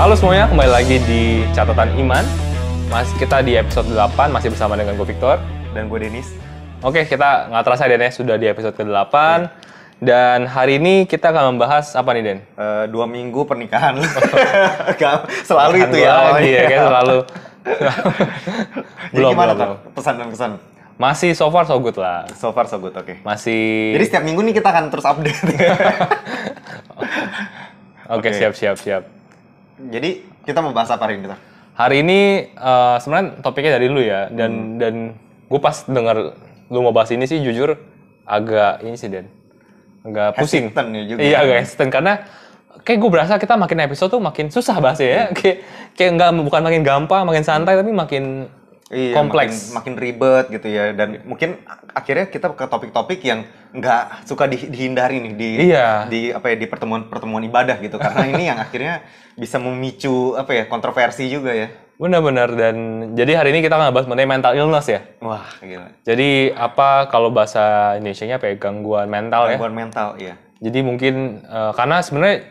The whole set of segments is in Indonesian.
Halo semuanya, kembali lagi di Catatan Iman. Kita di episode 8, masih bersama dengan gue Victor. Dan gue Denis. Oke, kita nggak terasa Den ya, sudah di episode ke-8. Dan hari ini kita akan membahas apa nih Den? 2 minggu pernikahan. Selalu itu ya. Lagi ya, kayak selalu. Jadi gimana tuh pesan dan kesan? Masih so far so good lah. So far so good, oke. Masih. Jadi setiap minggu nih kita akan terus update. Oke, siap. Jadi kita mau bahas apa hari ini? Hari ini sebenarnya topiknya dari lu ya, dan gue pas denger lu mau bahas ini sih jujur agak ini sih Den, agak pusing. Hesitant ya juga. Iya agak hesitant karena kayak gue berasa kita makin episode tuh makin susah bahasnya ya, kayak nggak, bukan makin gampang, makin santai tapi makin kompleks, makin ribet gitu ya, dan mungkin akhirnya kita ke topik-topik yang nggak suka dihindari nih di pertemuan ibadah gitu, karena ini yang akhirnya bisa memicu kontroversi juga ya. Benar-benar. Dan jadi hari ini kita akan bahas mengenai mental illness ya. Wah gila. Jadi apa kalau bahasa Indonesianya apa ya, gangguan mental ya? Gangguan mental, iya. Jadi mungkin karena sebenarnya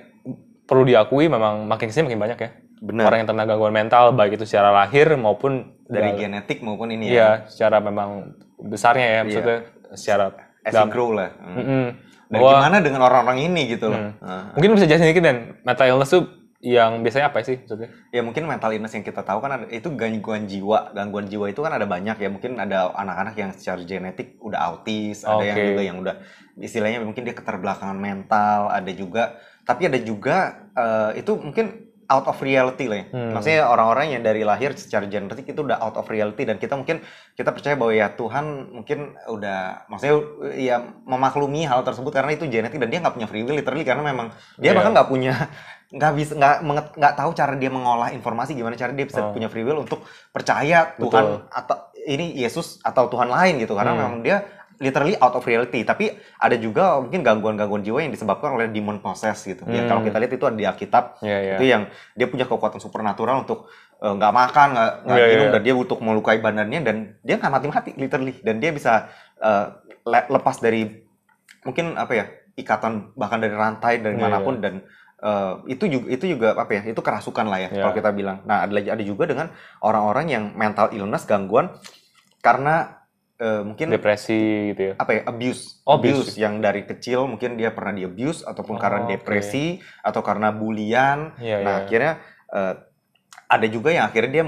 perlu diakui memang makin kesini makin banyak ya. Benar. Orang yang terkena gangguan mental, baik itu secara lahir maupun dari genetik maupun ini ya. Iya, secara memang besarnya ya, maksudnya secara as you grow lah. Dan Bahwa, gimana dengan orang-orang ini gitu loh. Mungkin bisa jelasin dikit Dan, mental illness tuh yang biasanya apa sih maksudnya? Ya mungkin mental illness yang kita tahu kan itu gangguan jiwa. Gangguan jiwa itu kan ada banyak ya. Mungkin ada anak-anak yang secara genetik udah autis, ada yang juga yang udah istilahnya mungkin dia keterbelakangan mental, ada juga. Tapi ada juga itu mungkin out of reality lah ya. Maksudnya orang-orang yang dari lahir secara genetik itu udah out of reality, dan kita percaya bahwa ya Tuhan mungkin udah maksudnya ya memaklumi hal tersebut karena itu genetik, dan dia nggak punya free will literally, karena memang dia bahkan nggak tahu cara dia mengolah informasi, gimana cara dia bisa punya free will untuk percaya Tuhan atau ini Yesus atau Tuhan lain gitu, karena memang dia literally out of reality. Tapi ada juga mungkin gangguan-gangguan jiwa yang disebabkan oleh demon possess gitu. Ya kalau kita lihat itu ada di Alkitab, itu yang dia punya kekuatan supernatural untuk nggak makan, nggak minum, dan dia untuk melukai badannya, dan dia nggak mati-mati literally, dan dia bisa lepas dari mungkin ikatan, bahkan dari rantai dari manapun. Dan itu juga itu kerasukan lah ya kalau kita bilang. Nah ada juga dengan orang-orang yang mental illness, gangguan karena mungkin depresi gitu ya. Abuse yang dari kecil mungkin dia pernah di-abuse, ataupun karena depresi atau karena bulian. Akhirnya ada juga yang akhirnya dia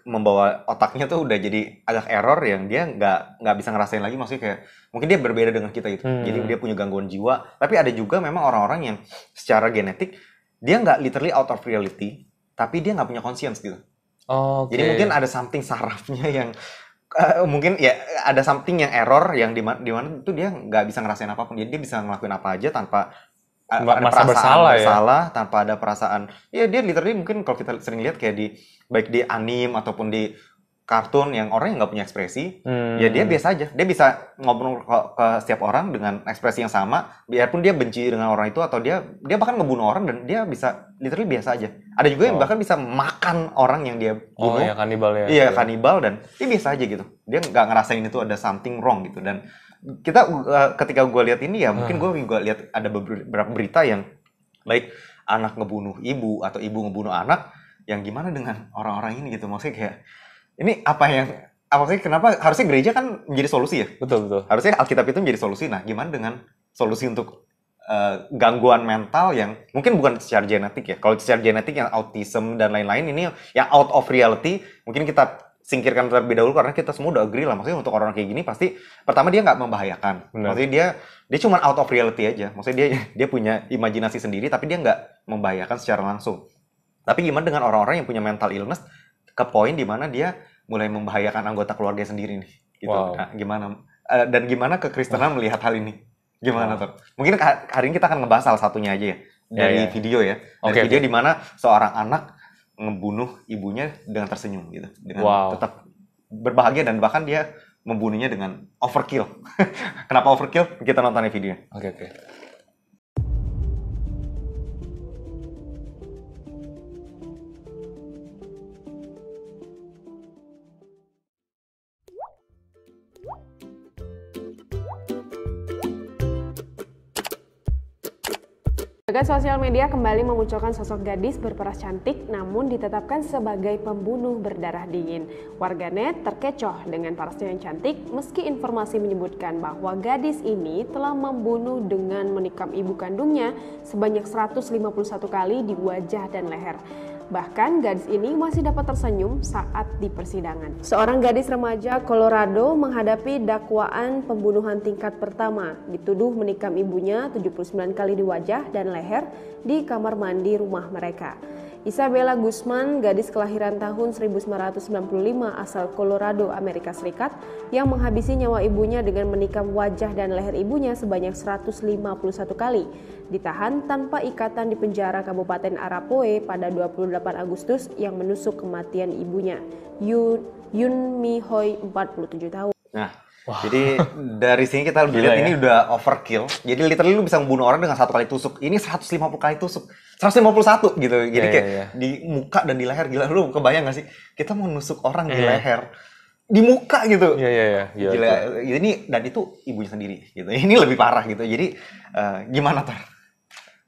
membawa otaknya tuh udah jadi agak error, yang dia nggak bisa ngerasain lagi, maksudnya kayak mungkin dia berbeda dengan kita gitu. Jadi dia punya gangguan jiwa. Tapi ada juga memang orang-orang yang secara genetik dia nggak literally out of reality, tapi dia nggak punya conscience gitu. Jadi mungkin ada something sarafnya yang mungkin ya ada something yang error, yang di mana itu dia nggak bisa ngerasain apapun. Jadi dia bisa ngelakuin apa aja tanpa ada perasaan bersalah, tanpa ada perasaan. Ya dia literally mungkin kalau kita sering lihat kayak baik di anime ataupun di kartun yang orang yang nggak punya ekspresi, ya dia biasa aja. Dia bisa ngobrol ke setiap orang dengan ekspresi yang sama, biarpun dia benci dengan orang itu, atau dia bahkan ngebunuh orang, dan dia bisa literally biasa aja. Ada juga yang bahkan bisa makan orang yang dia bunuh. Kanibal ya. Iya, kanibal, dan dia biasa aja gitu. Dia nggak ngerasain itu ada something wrong gitu. Dan kita ketika gue lihat ini ya, mungkin gue lihat ada beberapa berita yang baik anak ngebunuh ibu atau ibu ngebunuh anak, yang gimana dengan orang-orang ini gitu. Maksudnya kayak ini maksudnya kenapa harusnya gereja kan menjadi solusi ya? Betul. Harusnya Alkitab itu menjadi solusi. Nah, gimana dengan solusi untuk gangguan mental yang mungkin bukan secara genetik ya? Kalau secara genetik yang autism dan lain-lain, ini yang out of reality, mungkin kita singkirkan terlebih dahulu, karena kita semua udah agree lah. Maksudnya untuk orang kayak gini pasti pertama dia nggak membahayakan. Maksudnya dia cuma out of reality aja. Maksudnya dia punya imajinasi sendiri, tapi dia nggak membahayakan secara langsung. Tapi gimana dengan orang-orang yang punya mental illness ke poin di mana dia mulai membahayakan anggota keluarga sendiri nih, gitu. Nah, gimana dan gimana kekristenan melihat hal ini? Gimana tuh? Mungkin hari ini kita akan ngebahas salah satunya aja ya dari video ya. Dari video di mana seorang anak ngebunuh ibunya dengan tersenyum gitu, dengan tetap berbahagia, dan bahkan dia membunuhnya dengan overkill. Kenapa overkill? Kita nonton videonya. Oke. Jagat sosial media kembali memunculkan sosok gadis berperas cantik namun ditetapkan sebagai pembunuh berdarah dingin. Warganet terkecoh dengan parasnya yang cantik meski informasi menyebutkan bahwa gadis ini telah membunuh dengan menikam ibu kandungnya sebanyak 151 kali di wajah dan leher. Bahkan gadis ini masih dapat tersenyum saat di persidangan. Seorang gadis remaja Colorado menghadapi dakwaan pembunuhan tingkat pertama, dituduh menikam ibunya 79 kali di wajah dan leher di kamar mandi rumah mereka. Isabella Guzman, gadis kelahiran tahun 1995 asal Colorado, Amerika Serikat, yang menghabisi nyawa ibunya dengan menikam wajah dan leher ibunya sebanyak 151 kali, ditahan tanpa ikatan di penjara Kabupaten Arapahoe pada 28 Agustus yang menusuk kematian ibunya, Yun Mi Hoi, 47 tahun. Nah, jadi dari sini kita lihat ini udah overkill. Jadi literally lu bisa membunuh orang dengan 1 kali tusuk. Ini 150 kali tusuk. 151 gitu. Jadi kayak di muka dan di leher. Gila, lu kebayang gak sih? Kita mau nusuk orang di leher. Di muka gitu. Gila. Ini dan itu ibunya sendiri gitu. Ini lebih parah gitu. Jadi gimana Tor?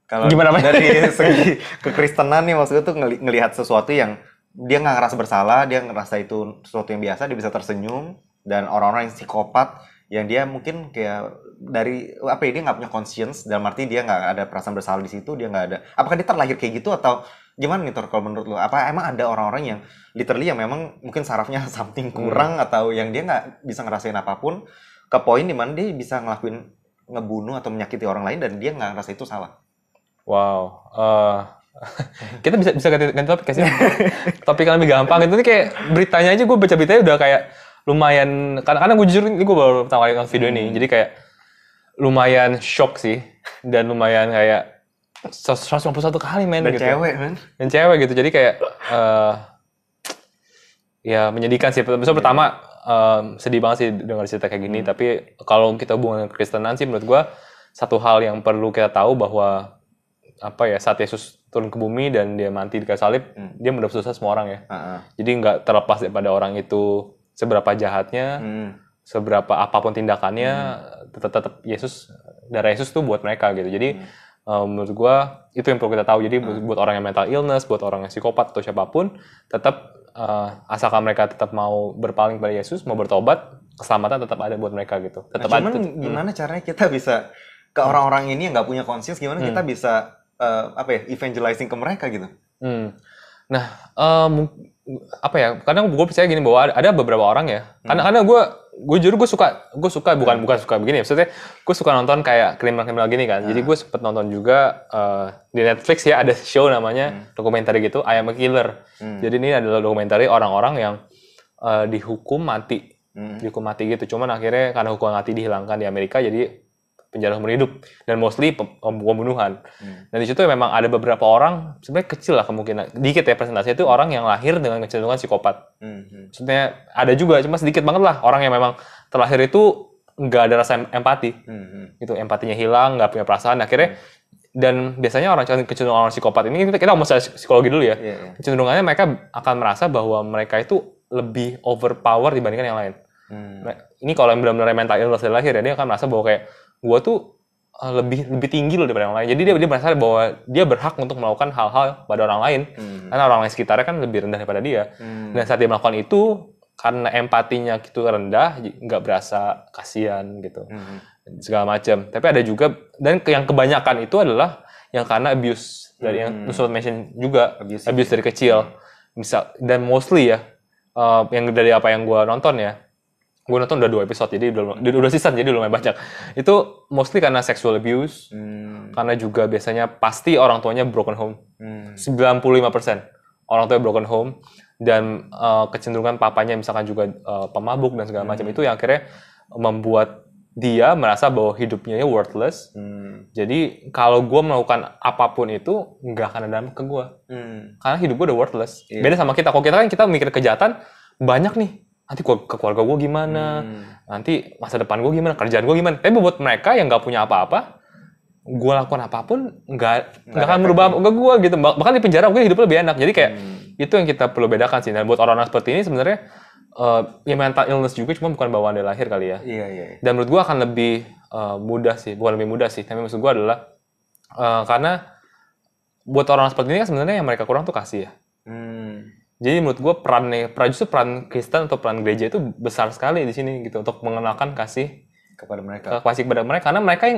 Kalau dari segi kekristenan nih maksudnya tuh ngelihat sesuatu yang dia nggak ngerasa bersalah, dia ngerasa itu sesuatu yang biasa, dia bisa tersenyum. Dan orang-orang yang psikopat yang dia mungkin kayak dari apa ya, dia nggak punya conscience, dalam arti dia nggak ada perasaan bersalah di situ, dia nggak ada. Apakah dia terlahir kayak gitu atau gimana nih Tor, kalau menurut lo? Apa emang ada orang-orang yang literally yang memang mungkin sarafnya something kurang atau yang dia nggak bisa ngerasain apapun ke poin dimana dia bisa ngelakuin ngebunuh atau menyakiti orang lain dan dia nggak ngerasa itu salah? Wow. Kita bisa ganti topik kasih. Topik yang lebih gampang itu nih, kayak beritanya aja, gue baca beritanya udah kayak lumayan, karena gue jujur ini gue baru pertama kali nonton video ini, jadi kayak lumayan shock sih, dan lumayan kayak 151 kali men dan gitu. Dan cewek gitu, jadi kayak ya menyedihkan sih. Misalnya pertama sedih banget sih dengar cerita kayak gini, tapi kalau kita hubungan kekristenan sih menurut gue satu hal yang perlu kita tahu bahwa apa ya, saat Yesus turun ke bumi dan dia mati di kayu salib, dia menebus dosa semua orang ya. Jadi nggak terlepas daripada orang itu seberapa jahatnya, seberapa apapun tindakannya, tetap Yesus, darah Yesus tuh buat mereka gitu. Jadi menurut gua itu yang perlu kita tahu. Jadi buat orang yang mental illness, buat orang yang psikopat atau siapapun, tetap asalkan mereka tetap mau berpaling pada Yesus, mau bertobat, keselamatan tetap ada buat mereka gitu. Tetap cuman ada. Gimana caranya kita bisa ke orang-orang ini yang nggak punya conscience, gimana kita bisa evangelizing ke mereka gitu? Nah, apa ya? Kadang gue percaya gini bahwa ada beberapa orang ya. Karena gue jujur gue suka bukan suka begini. Maksudnya gue suka nonton kayak kriminal gini kan. Jadi gue sempet nonton juga di Netflix ya, ada show namanya dokumenter gitu, I Am a Killer. Jadi ini adalah dokumenter orang-orang yang dihukum mati, dihukum mati gitu. Cuman akhirnya karena hukuman mati dihilangkan di Amerika, jadi penjara seumur hidup dan mostly pembunuhan. Dan di situ memang ada beberapa orang, sebenarnya kecil lah kemungkinan, dikit ya presentasinya, itu orang yang lahir dengan kecenderungan psikopat. Maksudnya ada juga, cuma sedikit banget lah orang yang memang terlahir itu nggak ada rasa empati. Itu empatinya hilang, nggak punya perasaan akhirnya. Dan biasanya orang kecenderungan orang psikopat ini, kita ngomong psikologi dulu ya. Kecenderungannya mereka akan merasa bahwa mereka itu lebih overpower dibandingkan yang lain. Nah, ini kalau yang benar-benar mental illness dari lahir ya, dia akan merasa bahwa kayak gue tuh lebih tinggi loh daripada yang lain. Jadi dia merasa bahwa dia berhak untuk melakukan hal-hal pada orang lain. Karena orang lain sekitarnya kan lebih rendah daripada dia. Dan saat dia melakukan itu, karena empatinya gitu rendah, nggak berasa kasihan gitu. Segala macam. Tapi ada juga, dan yang kebanyakan itu adalah yang karena abuse. Dari yang Nusrat mention juga, abuse dari kecil. Misal, dan mostly ya, yang dari apa yang gue nonton ya, gue nonton udah 2 episode, jadi udah season, jadi lumayan banyak. Itu mostly karena sexual abuse, karena juga biasanya pasti orang tuanya broken home. 95% orang tuanya broken home, dan kecenderungan papanya misalkan juga pemabuk dan segala macam, itu yang akhirnya membuat dia merasa bahwa hidupnya worthless. Jadi kalau gue melakukan apapun itu nggak akan ada dampak ke gue, karena hidup gue udah worthless. Beda sama kita, kalau kita kan kita mikir kejahatan banyak nih, nanti ke keluarga gue gimana, nanti masa depan gue gimana, kerjaan gue gimana. Tapi buat mereka yang nggak punya apa-apa, gue lakukan apapun nggak akan merubah gue gitu. Bahkan di penjara mungkin hidupnya lebih enak. Jadi kayak itu yang kita perlu bedakan sih. Dan buat orang-orang seperti ini sebenarnya ya mental illness juga, cuma bukan bawaan dari lahir kali ya. Dan menurut gue akan lebih mudah sih, bukan lebih mudah sih, tapi maksud gue adalah Karena buat orang seperti ini kan sebenarnya yang mereka kurang tuh kasih ya. Jadi menurut gue justru peran Kristen atau peran gereja itu besar sekali di sini gitu untuk mengenalkan kasih kepada mereka. Karena mereka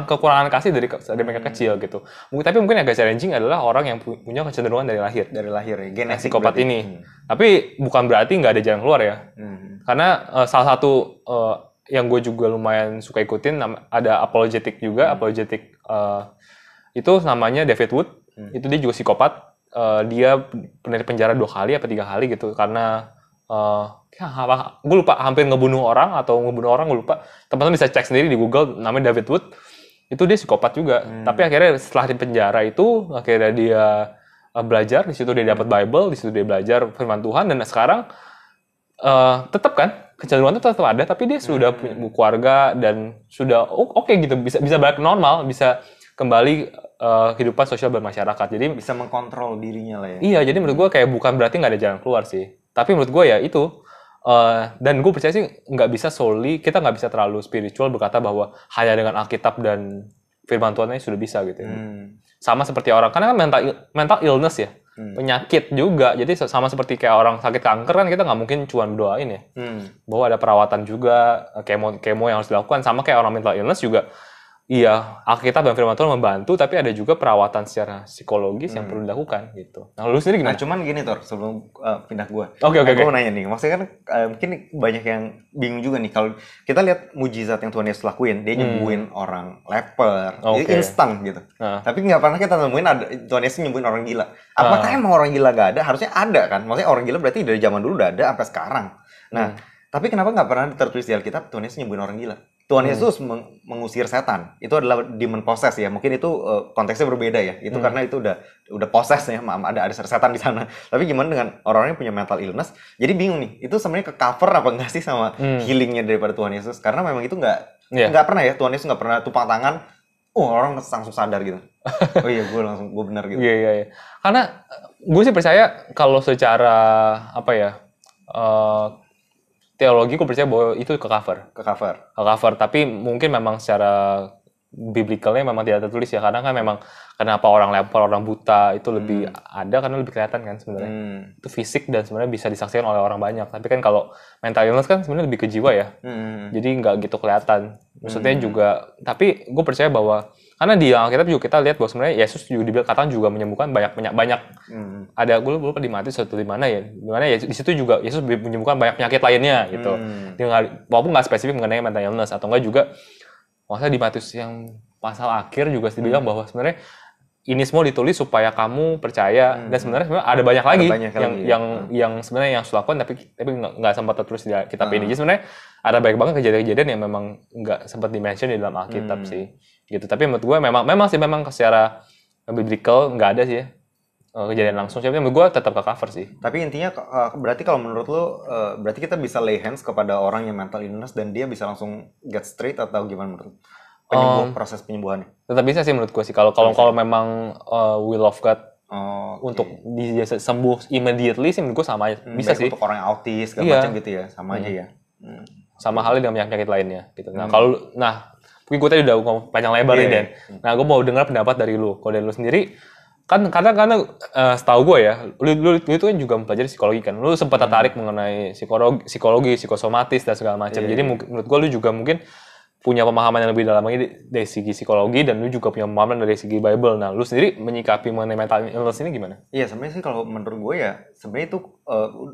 kekurangan kasih dari mereka kecil gitu. Tapi mungkin agak challenging adalah orang yang punya kecenderungan dari lahir ya, genetik psikopat ini. Tapi bukan berarti nggak ada jalan keluar ya. Karena salah satu yang gue juga lumayan suka ikutin ada apologetic juga. Apologetic itu namanya David Wood. Itu dia juga psikopat. Dia pernah di penjara 2 kali atau 3 kali gitu karena gue lupa hampir ngebunuh orang gue lupa. Teman-teman bisa cek sendiri di Google, namanya David Wood. Itu dia psikopat juga. Tapi akhirnya setelah di penjara itu akhirnya dia belajar, di situ dia dapat Bible, di situ dia belajar firman Tuhan, dan sekarang tetap kan kecenderungan itu tetap ada, tapi dia sudah punya keluarga dan sudah oke gitu, bisa balik normal, bisa kembali kehidupan sosial bermasyarakat. Jadi bisa mengkontrol dirinya lah ya. Iya, jadi menurut gue kayak bukan berarti nggak ada jalan keluar sih. Tapi menurut gue ya itu, dan gue percaya sih kita nggak bisa terlalu spiritual berkata bahwa hanya dengan Alkitab dan firman Tuhan sudah bisa gitu. Sama seperti orang, karena kan mental illness ya, penyakit juga. Jadi sama seperti kayak orang sakit kanker kan kita nggak mungkin cuma doain ya. Bahwa ada perawatan juga, kemo yang harus dilakukan. Sama kayak orang mental illness juga. Iya, Alkitab dan firman Tuhan membantu, tapi ada juga perawatan secara psikologis yang perlu dilakukan gitu. Nah, lu sendiri gimana? Nah, cuman gini Tor, sebelum pindah gue. Oke. Gue mau nanya nih, maksudnya kan mungkin banyak yang bingung juga nih kalau kita lihat mujizat yang Tuhan Yesus lakuin, dia nyembuhin orang leper, jadi instan gitu. Tapi nggak pernah kita nemuin ada Tuhan Yesus nyembuhin orang gila. Apakah emang orang gila gak ada? Harusnya ada kan? Maksudnya orang gila berarti dari zaman dulu udah ada sampai sekarang. Nah, tapi kenapa nggak pernah tertulis di Alkitab Tuhan Yesus nyembuhin orang gila? Tuhan Yesus mengusir setan. Itu adalah demon possess ya. Mungkin itu konteksnya berbeda ya. Itu karena itu udah possess ya. Ada setan di sana. Tapi gimana dengan orang-orang yang punya mental illness? Jadi bingung nih. Itu sebenarnya ke cover apa enggak sih sama healingnya daripada Tuhan Yesus? Karena memang itu nggak pernah ya. Tuhan Yesus nggak pernah tumpang tangan. Orang langsung sadar gitu. Oh iya, gue benar gitu. Iya. Karena gue sih percaya kalau secara teologi gue percaya bahwa itu ke cover, tapi mungkin memang secara biblicalnya memang tidak tertulis ya, karena kan memang kenapa orang lempar, orang buta itu lebih ada karena lebih kelihatan kan sebenarnya. Itu fisik dan sebenarnya bisa disaksikan oleh orang banyak. Tapi kan kalau mental illness kan sebenarnya lebih ke jiwa ya. Jadi nggak gitu kelihatan. Maksudnya juga, tapi gue percaya bahwa karena di Alkitab juga kita lihat bahwa sebenarnya Yesus juga dikatakan juga menyembuhkan banyak. Ada gue lupa di Matius atau di mana ya. Di mana ya di situ juga Yesus menyembuhkan banyak penyakit lainnya gitu. Walaupun nggak spesifik mengenai mental illness, atau enggak juga maksudnya di Matius yang pasal akhir juga dibilang bahwa sebenarnya ini semua ditulis supaya kamu percaya, dan sebenarnya ada banyak lagi yang sebenarnya yang harus lakukan tapi nggak sempat tertulis di kitab ini. Jadi sebenarnya ada banyak banget kejadian-kejadian yang memang nggak sempat di-mention di dalam Alkitab sih gitu. Tapi menurut gue memang secara biblical nggak ada sih ya kejadian langsung. Tapi menurut gue tetap ke cover sih. Tapi intinya berarti kalau menurut lo berarti kita bisa lay hands kepada orang yang mental illness dan dia bisa langsung get straight, atau gimana menurut lo? Proses penyembuhannya tetap bisa sih menurut gue sih, kalau memang will of God untuk dia sembuh immediately sih menurut gue sama aja bisa sih. Untuk orang yang autis segala macam gitu ya, sama aja ya. Sama halnya dengan penyakit lainnya gitu. Nah mungkin gue tadi udah ngomong panjang lebar nih Dan. Nah gue mau dengar pendapat dari lu. Kalau dari lu sendiri kan karena setahu gue ya, lu itu kan juga mempelajari psikologi kan. Lu sempat tertarik mengenai psikologi, psikosomatis dan segala macam. Jadi menurut gue lu juga mungkin punya pemahaman yang lebih dalam lagi dari segi psikologi, dan lu juga punya pemahaman dari segi Bible. Nah, lu sendiri menyikapi mengenai mental illness ini gimana? Iya, sebenarnya sih kalau menurut gue ya, sebenarnya itu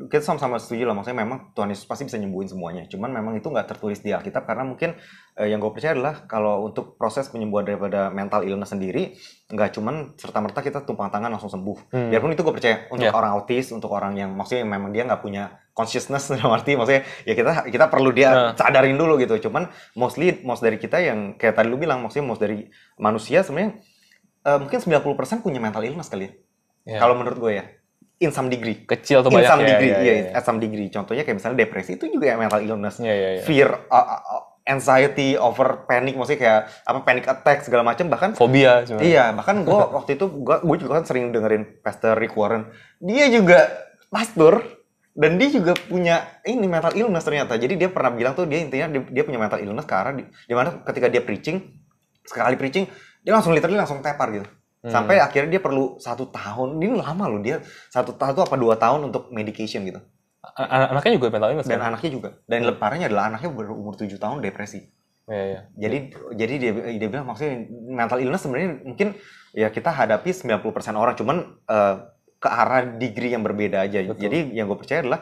kita sama-sama setuju lah. Maksudnya memang Tuhan Yesus pasti bisa nyembuhin semuanya. Cuman memang itu nggak tertulis di Alkitab karena mungkin yang gue percaya adalah kalau untuk proses penyembuhan daripada mental illness sendiri, nggak cuman serta-merta kita tumpang tangan langsung sembuh. Biarpun itu gue percaya untuk orang autis, untuk orang yang maksudnya memang dia nggak punya consciousness dalam arti maksudnya ya kita perlu dia sadarin dulu gitu. Cuman most dari kita yang kayak tadi lu bilang, maksudnya most dari manusia sebenarnya mungkin 90% punya mental illness kali ya. Kalau menurut gue ya, in some degree. Kecil atau banyak ya. At some degree. Contohnya kayak misalnya depresi itu juga ya mental illness. Fear, anxiety, over panic, maksudnya kayak panic attack segala macam, bahkan fobia sebenarnya. Iya, bahkan gue waktu itu gue juga kan sering dengerin Pastor Rick Warren. Dia juga pastor. Dan dia juga punya ini mental illness ternyata. Jadi dia pernah bilang tuh dia intinya dia punya mental illness ke arah di mana ketika dia preaching, sekali preaching dia langsung literally langsung tepar gitu. Sampai akhirnya dia perlu 1 tahun, ini lama loh, dia 1 tahun apa 2 tahun untuk medication gitu. Anaknya juga mental illness. Dan anaknya juga. Dan parahnya adalah anaknya berumur 7 tahun depresi. Iya. Jadi dia bilang maksudnya mental illness sebenarnya mungkin ya kita hadapi 90% orang, cuman ke arah degree yang berbeda aja. Betul. Jadi yang gue percaya adalah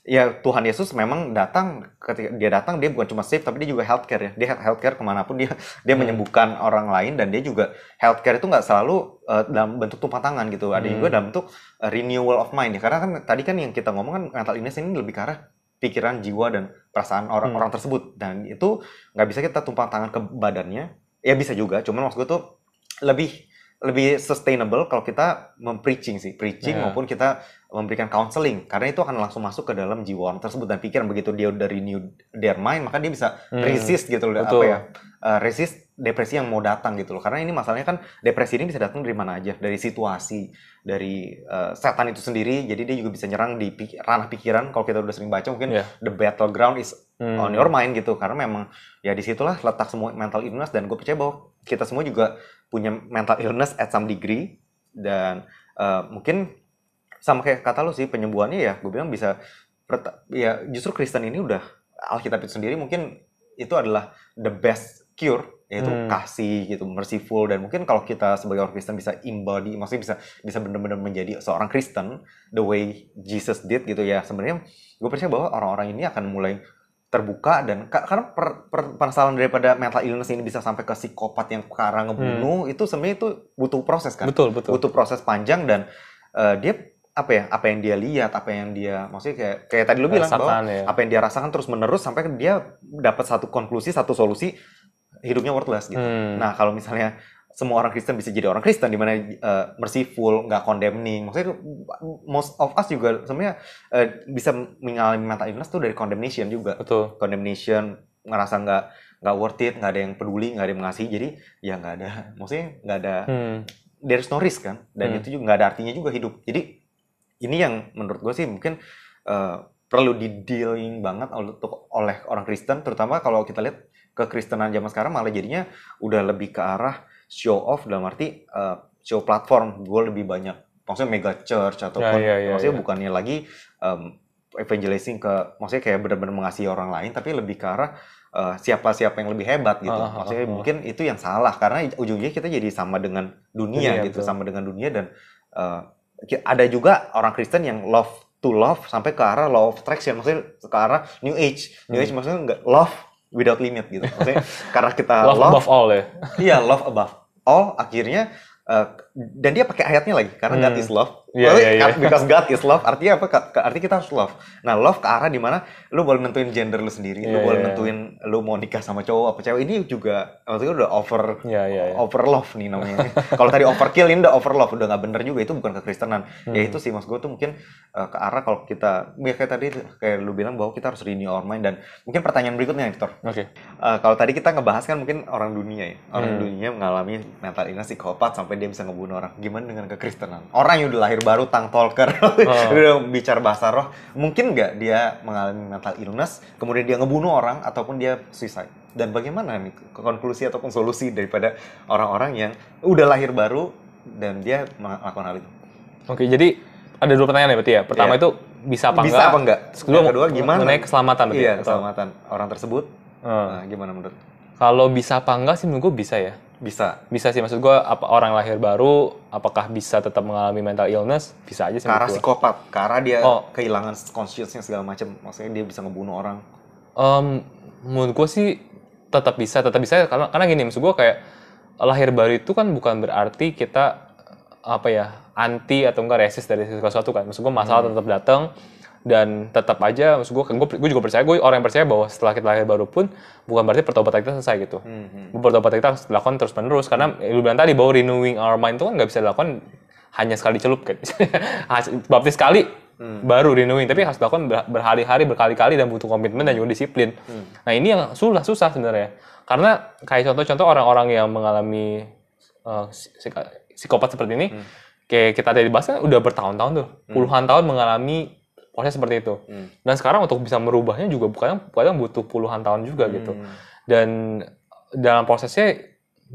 ya Tuhan Yesus memang datang, ketika dia datang dia bukan cuma save tapi dia juga healthcare ya. Dia healthcare kemanapun dia menyembuhkan orang lain, dan dia juga healthcare itu nggak selalu dalam bentuk tumpang tangan gitu. Ada juga dalam bentuk renewal of mind ya. Karena kan tadi kan yang kita ngomong kan mental illness ini lebih ke arah pikiran, jiwa, dan perasaan orang tersebut, dan itu nggak bisa kita tumpang tangan ke badannya. Ya bisa juga, cuman maksud gue tuh lebih sustainable kalau kita preaching maupun kita memberikan counseling, karena itu akan langsung masuk ke dalam jiwa orang tersebut dan pikiran. Begitu dia udah renew their mind, maka dia bisa resist gitu loh, resist depresi yang mau datang gitu loh. Karena ini masalahnya kan depresi ini bisa datang dari mana aja, dari situasi, dari setan itu sendiri. Jadi dia juga bisa nyerang di ranah pikiran. Kalau kita udah sering baca mungkin the battleground is on your mind gitu, karena memang ya disitulah letak semua mental illness. Dan gue percaya bahwa kita semua juga punya mental illness at some degree, dan mungkin sama kayak kata lu sih, penyembuhannya ya gue bilang bisa ya justru Kristen ini udah, Alkitab itu sendiri mungkin itu adalah the best cure, yaitu kasih gitu, merciful. Dan mungkin kalau kita sebagai orang Kristen bisa embody, maksudnya bisa benar-benar menjadi seorang Kristen the way Jesus did gitu ya, sebenarnya gue percaya bahwa orang-orang ini akan mulai terbuka. Dan karena permasalahan daripada mental illness ini bisa sampai ke psikopat yang ke arah ngebunuh, itu sebenarnya itu butuh proses kan. Betul. Butuh proses panjang, dan dia apa yang dia lihat, apa yang dia maksudnya kayak tadi lu bilang bahwa apa yang dia rasakan terus menerus sampai dia dapat satu konklusi, satu solusi, hidupnya worthless gitu. Nah, kalau misalnya semua orang Kristen bisa jadi orang Kristen di mana merciful, nggak condemning, maksudnya most of us juga sebenarnya bisa mengalami mental illness tuh dari condemnation juga. Betul. Condemnation, ngerasa nggak worth it, nggak ada yang peduli, nggak ada yang mengasihi, jadi ya nggak ada, maksudnya nggak ada, there's no risk kan, dan itu juga nggak ada artinya juga hidup. Jadi ini yang menurut gue sih mungkin perlu di-dealing banget oleh orang Kristen, terutama kalau kita lihat kekristenan zaman sekarang malah jadinya udah lebih ke arah show off, dalam arti show platform. Gue lebih banyak, maksudnya mega church ataupun maksudnya bukannya lagi evangelizing maksudnya kayak benar-benar mengasihi orang lain, tapi lebih ke arah siapa yang lebih hebat gitu. Maksudnya mungkin itu yang salah, karena ujungnya kita jadi sama dengan dunia gitu, sama dengan dunia. Dan ada juga orang Kristen yang love to love sampai ke arah law of attraction, maksudnya ke arah New Age maksudnya nggak love without limit gitu, maksudnya karena kita love above all ya. Iya, love above all, akhirnya dan dia pakai ayatnya lagi, karena God is love. Because God is love, artinya apa? Artinya kita harus love. Nah, love ke arah dimana lu boleh nentuin gender lu sendiri, lu boleh nentuin lu mau nikah sama cowok apa cewek. Ini juga maksudnya udah over love nih namanya. Kalau tadi overkill, ini udah over love, udah nggak bener juga, itu bukan kekristenan. Ya itu sih maksud gue tuh mungkin ke arah kalau kita kayak tadi kayak lu bilang bahwa kita harus renew our mind. Dan mungkin pertanyaan berikutnya, Victor. Kalau tadi kita ngebahas kan mungkin orang dunia ya, orang dunia mengalami mental illness, psikopat sampai dia bisa ngebunuh orang. Gimana dengan kekristenan? Orang yang udah lahir baru, tang talker, udah bicara bahasa roh, mungkin nggak dia mengalami mental illness, kemudian dia ngebunuh orang ataupun dia suicide? Dan bagaimana nih konklusi ataupun solusi daripada orang-orang yang udah lahir baru dan dia melakukan hal itu? Oke, jadi ada 2 pertanyaan ya berarti ya. Pertama itu bisa apa enggak? Kedua gimana? Mengenai keselamatan berarti. Iya, keselamatan orang tersebut. Nah, gimana menurut? Kalau bisa apa enggak sih menurut gue bisa ya. Bisa sih, maksud gue apa orang lahir baru apakah bisa tetap mengalami mental illness? Bisa aja sih. Ke arah psikopat, ke arah dia kehilangan consciousnya segala macam, maksudnya dia bisa ngebunuh orang. Menurut gue sih tetap bisa karena gini, maksud gue kayak lahir baru itu kan bukan berarti kita anti atau enggak resist dari sesuatu kan. Maksud gue masalah tetap datang. Dan tetap aja, maksud gue juga percaya, gue orang yang percaya bahwa setelah kita lahir baru pun bukan berarti pertobatan kita selesai gitu. Pertobatan kita harus dilakukan terus menerus, karena lu bilang tadi bahwa renewing our mind itu kan nggak bisa dilakukan hanya sekali celup kan. Baptis sekali baru renewing, tapi harus dilakukan berhari-hari, berkali-kali, dan butuh komitmen dan juga disiplin. Nah ini yang susah sebenarnya, karena kayak contoh-contoh orang-orang yang mengalami psikopat seperti ini, kayak kita tadi bahas kan udah bertahun-tahun tuh, puluhan tahun mengalami proses seperti itu. Dan sekarang untuk bisa merubahnya juga kadang butuh puluhan tahun juga gitu. Dan dalam prosesnya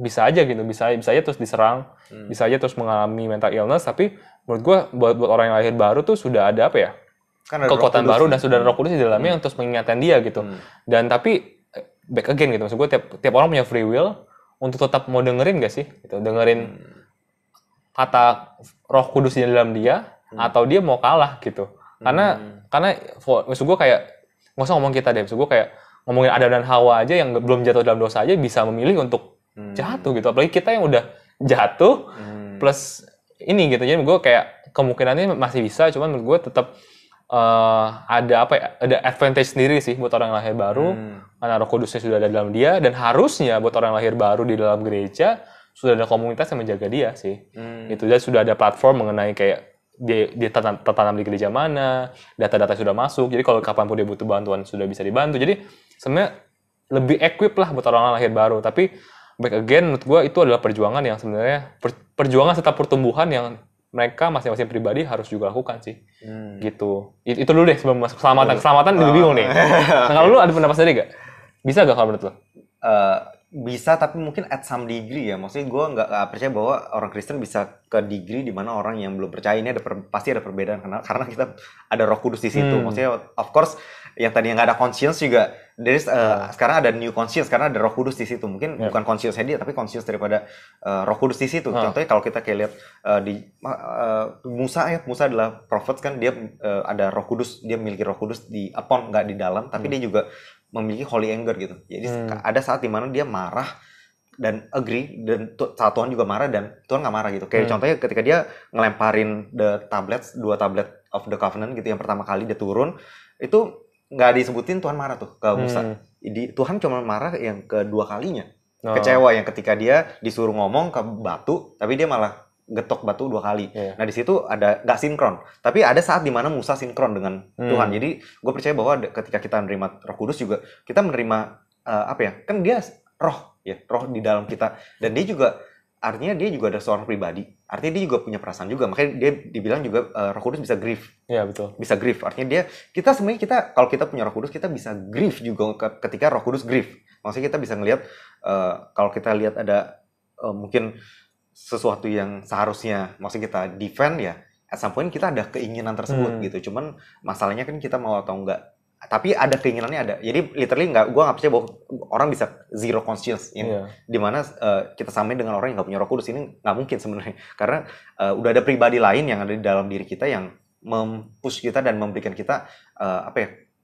bisa aja gitu, bisa aja terus diserang, bisa aja terus mengalami mental illness. Tapi menurut gue buat orang yang lahir baru tuh sudah ada apa ya, kekuatan baru dan sudah ada Roh Kudus di dalamnya yang terus mengingatkan dia gitu. Dan tapi back again gitu, maksud gue tiap orang punya free will untuk tetap mau dengerin gak sih, gitu, dengerin kata Roh Kudus di dalam dia atau dia mau kalah gitu. Karena maksud gue kayak nggak usah ngomong kita deh, maksud gue kayak ngomongin Adam dan Hawa aja yang belum jatuh dalam dosa aja bisa memilih untuk jatuh gitu, apalagi kita yang udah jatuh plus ini gitu. Jadi gue kayak kemungkinannya masih bisa, cuman menurut gue tetap ada apa ya, ada advantage sendiri sih buat orang yang lahir baru karena Roh Kudusnya sudah ada dalam dia, dan harusnya buat orang yang lahir baru di dalam gereja sudah ada komunitas yang menjaga dia sih. Itu, dan sudah ada platform mengenai kayak dia tertanam di gereja mana, data-data sudah masuk, jadi kalau kapanpun dia butuh bantuan sudah bisa dibantu. Jadi sebenarnya lebih equip lah buat orang lahir baru. Tapi back again, menurut gue itu adalah perjuangan yang sebenarnya perjuangan serta pertumbuhan yang mereka masing-masing pribadi harus juga lakukan sih. Gitu. Itu dulu deh sebelum masuk keselamatan lebih bingung nih. Nah, kalau lu ada pendapat sendiri gak? Bisa gak kalau menurut lu? Bisa, tapi mungkin at some degree ya. Maksudnya gue nggak percaya bahwa orang Kristen bisa ke degree di mana orang yang belum percaya ini pasti ada perbedaan karena kita ada Roh Kudus di situ. Maksudnya of course yang tadi nggak ada conscience juga, sekarang ada new conscience karena ada Roh Kudus di situ. Mungkin bukan conscience dia, tapi conscience daripada Roh Kudus di situ. Contohnya kalau kita kayak lihat di Musa adalah prophet kan, dia ada Roh Kudus, dia memiliki Roh Kudus di upon, nggak di dalam, tapi dia juga memiliki holy anger gitu. Jadi ada saat dimana dia marah dan agree, dan saat Tuhan juga marah dan Tuhan nggak marah gitu. Kayak contohnya ketika dia ngelemparin dua tablet of the covenant gitu, yang pertama kali dia turun, itu nggak disebutin Tuhan marah tuh ke Musa. Jadi Tuhan cuma marah yang kedua kalinya. Kecewa yang ketika dia disuruh ngomong ke batu, tapi dia malah getok batu 2 kali. Nah di situ ada nggak sinkron. Tapi ada saat dimana Musa sinkron dengan Tuhan. Jadi gue percaya bahwa ketika kita menerima Roh Kudus juga kita menerima apa ya? Kan dia roh ya, roh di dalam kita. Dan dia juga artinya dia juga ada seorang pribadi. Artinya dia juga punya perasaan juga. Makanya dia dibilang juga Roh Kudus bisa grieve. Iya betul. Bisa grieve. Artinya kita sebenarnya kalau kita punya Roh Kudus kita bisa grieve juga ketika Roh Kudus grieve. Maksudnya kita bisa ngelihat kalau kita lihat ada mungkin sesuatu yang seharusnya maksudnya kita defend ya, at some point kita ada keinginan tersebut gitu. Cuman masalahnya kan kita mau atau enggak. Tapi ada keinginannya ada. Jadi literally gue nggak percaya bahwa orang bisa zero conscience dimana kita samain dengan orang yang nggak punya Roh Kudus. Ini nggak mungkin sebenarnya, karena udah ada pribadi lain yang ada di dalam diri kita yang mempush kita dan memberikan kita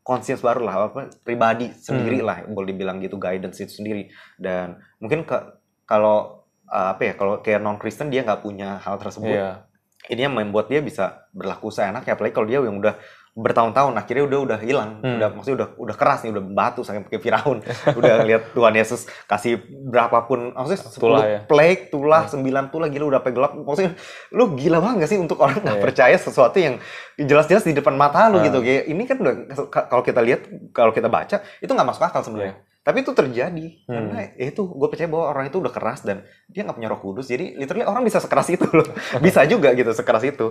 conscience baru lah, pribadi sendiri lah, boleh dibilang gitu, guidance itu sendiri. Dan mungkin kalau kayak non-Kristen dia nggak punya hal tersebut. Ini yang membuat dia bisa berlaku seenaknya, apalagi kalau dia yang udah bertahun-tahun akhirnya udah hilang, maksudnya udah keras nih, udah batu sampai kayak Firaun. Udah lihat Tuhan Yesus kasih berapapun, maksudnya 10 plague, tulah, 9 tulah, gila udah gelap. Maksudnya lu gila banget gak sih untuk orang nggak percaya sesuatu yang jelas-jelas di depan mata lu gitu. Kayak ini kan udah, kalau kita lihat, kalau kita baca itu nggak masuk akal sebenarnya. Tapi itu terjadi karena itu gue percaya bahwa orang itu udah keras dan dia nggak punya Roh Kudus. Jadi literally orang bisa sekeras itu loh, bisa juga gitu sekeras itu.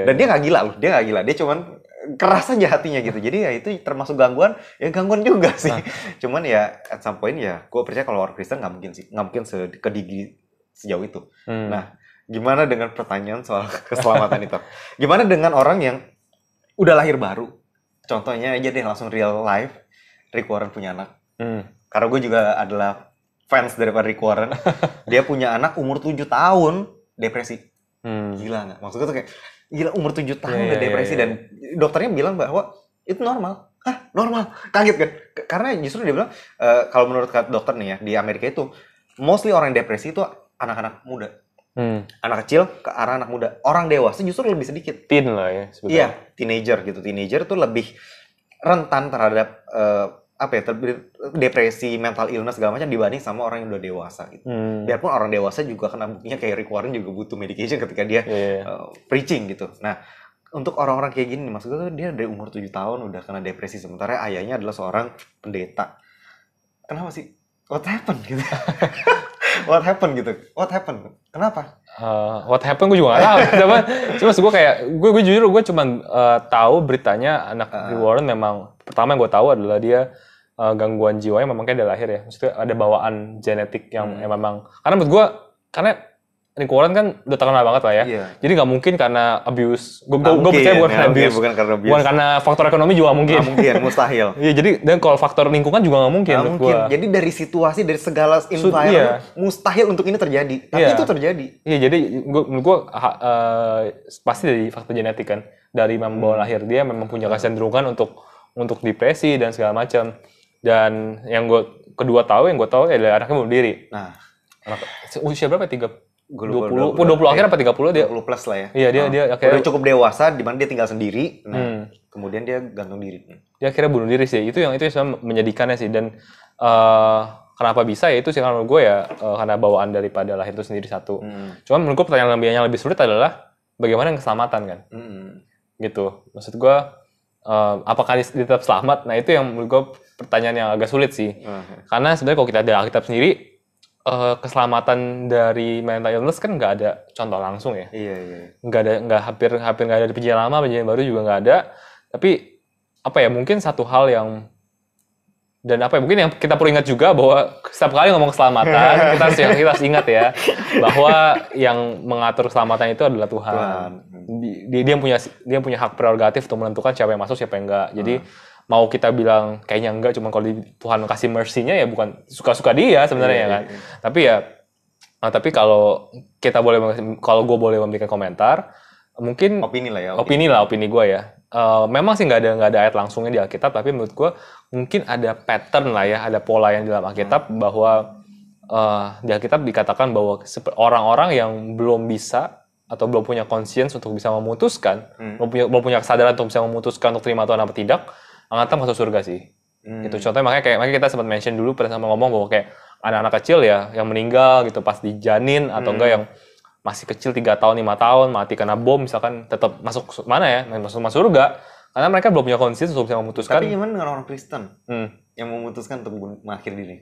Dan dia nggak gila loh, dia cuman keras aja hatinya gitu. Jadi ya itu termasuk gangguan, ya gangguan juga sih. Cuman ya at some point ya gue percaya kalau orang Kristen nggak mungkin ke degree sejauh itu. Nah, gimana dengan pertanyaan soal keselamatan itu? Gimana dengan orang yang udah lahir baru? Contohnya aja deh langsung real life, Rick Warren punya anak. Karena gue juga adalah fans daripada Rick Warren. Dia punya anak umur 7 tahun depresi. Gila nggak? Maksudnya tuh kayak gila, umur 7 tahun udah depresi. Dan dokternya bilang bahwa itu normal. Hah? Normal? Kaget kan? Karena justru dia bilang kalau menurut dokter nih ya, di Amerika itu mostly orang yang depresi itu anak-anak muda. Anak kecil ke arah anak muda. Orang dewasa justru lebih sedikit. Teen lah ya sebetulnya. Iya, teenager gitu. Teenager tuh lebih rentan terhadap depresi, mental illness segala macam dibanding sama orang yang udah dewasa gitu. Biarpun orang dewasa juga kena buktinya kayak Rick Warren juga butuh medication ketika dia preaching gitu. Nah, untuk orang-orang kayak gini maksudnya tuh dia dari umur 7 tahun udah kena depresi, sementara ayahnya adalah seorang pendeta. Kenapa sih? What happened gitu? What happened? Kenapa? What happened gue juga gak tahu. Cuma gue kayak gue jujur gue cuma tahu beritanya anak Rick Warren memang pertama yang gue tahu adalah dia gangguan jiwanya memang kayak dari lahir ya. Maksudnya ada bawaan genetik yang memang, karena menurut gue, karena Nick Warren kan udah terkenal banget lah ya. Iya. Jadi nggak mungkin karena abuse. Gue percaya bukan karena abuse. Bukan karena faktor ekonomi juga mungkin. Mungkin, mustahil. Iya, jadi dan kalau faktor lingkungan juga nggak mungkin. Nggak mungkin. Jadi dari situasi, dari segala environment, mustahil untuk ini terjadi. Tapi itu terjadi. Iya, jadi menurut gue pasti dari faktor genetik kan. Dari membawa lahir dia memang punya kecenderungan untuk depresi dan segala macam. Dan yang gue tahu adalah anaknya bunuh diri. Nah, usia berapa? 20 akhir apa 30 dia? 20 plus lah ya. Iya, dia akhirnya udah cukup dewasa di mana dia tinggal sendiri. Nah, kemudian dia gantung diri. Dia akhirnya bunuh diri sih. Itu yang menyedihkannya sih, dan kenapa bisa ya itu sih kalau menurut gue ya karena bawaan daripada lahir itu sendiri satu. Cuman menurut gue pertanyaan yang lebih sulit adalah bagaimana keselamatan kan? Gitu. Maksud gue apakah dia tetap selamat? Nah, itu yang menurut gue pertanyaan yang agak sulit sih. Karena sebenarnya kalau kita ada Alkitab sendiri, keselamatan dari mental illness kan nggak ada contoh langsung ya. Iya. Hampir nggak ada di perjanjian lama, perjanjian baru juga nggak ada. Tapi apa ya, mungkin satu hal yang mungkin yang kita perlu ingat juga bahwa setiap kali ngomong keselamatan kita harus ingat ya bahwa yang mengatur keselamatan itu adalah Tuhan. Dia punya hak prerogatif untuk menentukan siapa yang masuk, siapa yang enggak. Jadi mau kita bilang kayaknya enggak, cuma kalau Tuhan kasih mercy-nya ya bukan suka-suka dia sebenarnya kan. Tapi kalau gue boleh memberikan komentar, mungkin opini gue ya. Memang sih nggak ada ayat langsungnya di Alkitab, tapi menurut gue mungkin ada pattern lah ya, ada pola yang di dalam Alkitab bahwa di Alkitab dikatakan bahwa orang-orang yang belum bisa atau belum punya conscience untuk bisa memutuskan, belum punya kesadaran untuk bisa memutuskan untuk terima Tuhan apa tidak, akan tetap masuk surga sih. Gitu. Contohnya makanya kita sempat mention dulu pernah sama ngomong bahwa kayak anak-anak kecil ya yang meninggal gitu pas dijanin atau enggak yang masih kecil 3 tahun, 5 tahun mati karena bom misalkan, tetap masuk mana ya? Masuk surga. Karena mereka belum punya conscience untuk bisa memutuskan. Tapi gimana dengan orang Kristen yang memutuskan untuk mengakhiri diri?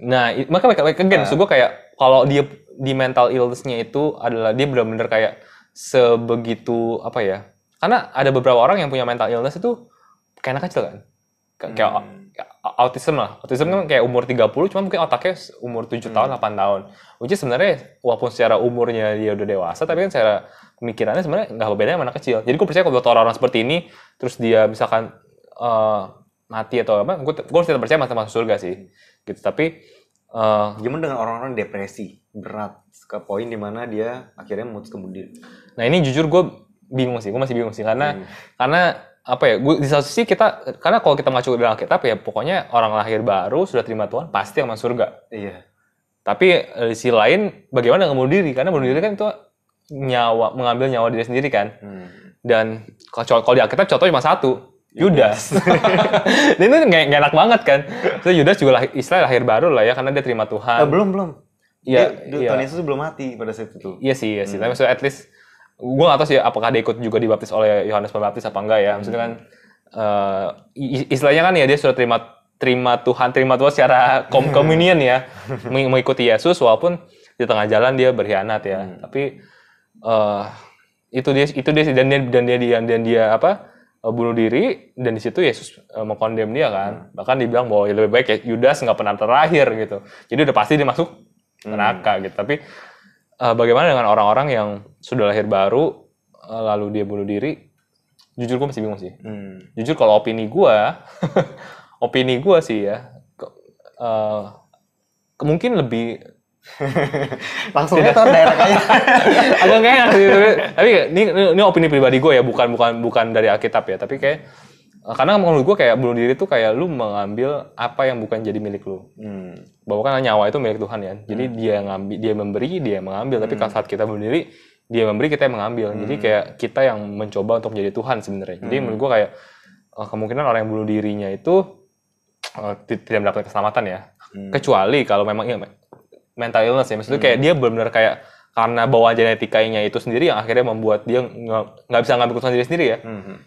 Nah, maka maksud gue kayak kalau dia di mental illness-nya itu adalah dia benar-benar kayak sebegitu apa ya? Karena ada beberapa orang yang punya mental illness itu kayak anak kecil kan. Kayak autism lah. Autism kan kayak umur 30, cuma mungkin otaknya umur 7 tahun, 8 tahun. Which is sebenarnya walaupun secara umurnya dia udah dewasa, tapi kan secara pemikirannya sebenarnya nggak bedanya sama anak kecil. Jadi gue percaya kalau orang-orang seperti ini, terus dia misalkan mati atau apa, gue tetap percaya masuk surga sih. Gitu. Tapi gimana dengan orang-orang depresi berat ke poin dimana dia akhirnya memutuskan bunuh diri? Nah ini jujur gue masih bingung sih karena apa ya, gue di satu sisi karena kalau kita ngacu dalam Alkitab ya pokoknya orang lahir baru sudah terima Tuhan pasti akan masuk surga. Iya. Tapi di sisi lain bagaimana dengan bunuh diri? Karena bunuh diri kan itu mengambil nyawa diri sendiri kan. Dan kalau di Alkitab contohnya cuma satu, Yudas. Dan itu nggak enak banget kan. So, Yudas juga istilah lahir baru lah ya karena dia terima Tuhan. Belum. Iya. Tuhan Yesus belum mati pada saat itu. Iya sih. Tapi maksudnya at least gue nggak tahu sih apakah dia ikut juga dibaptis oleh Yohanes Pembaptis apa enggak ya. Maksudnya kan istilahnya kan ya dia sudah terima Tuhan secara communion ya, mengikuti Yesus walaupun di tengah jalan dia berkhianat ya. Tapi itu dia dan dia bunuh diri, dan di situ Yesus mengkondem dia kan. Bahkan dibilang bahwa lebih baik ya Yudas nggak pernah terakhir gitu. Jadi udah pasti dia masuk neraka gitu. Tapi bagaimana dengan orang-orang yang sudah lahir baru lalu dia bunuh diri? Jujur gue masih bingung sih. Jujur kalau opini gue sih ya mungkin lebih langsung ke daerah kayak agak enak sih. Tapi ini opini pribadi gue ya, bukan dari Alkitab ya, tapi kayak karena menurut gue kayak bunuh diri tuh kayak lu mengambil apa yang bukan jadi milik lu. Bahwa kan nyawa itu milik Tuhan ya. Jadi dia memberi, dia mengambil. Tapi saat kita bunuh diri, dia memberi, kita yang mengambil. Jadi kayak kita yang mencoba untuk menjadi Tuhan sebenarnya. Jadi menurut gue kayak kemungkinan orang yang bunuh dirinya itu tidak mendapatkan keselamatan ya. Kecuali kalau memang mental illness ya. Maksudnya kayak dia benar-benar kayak karena bawaan genetikanya itu sendiri yang akhirnya membuat dia nggak bisa ngambil keputusan diri sendiri ya.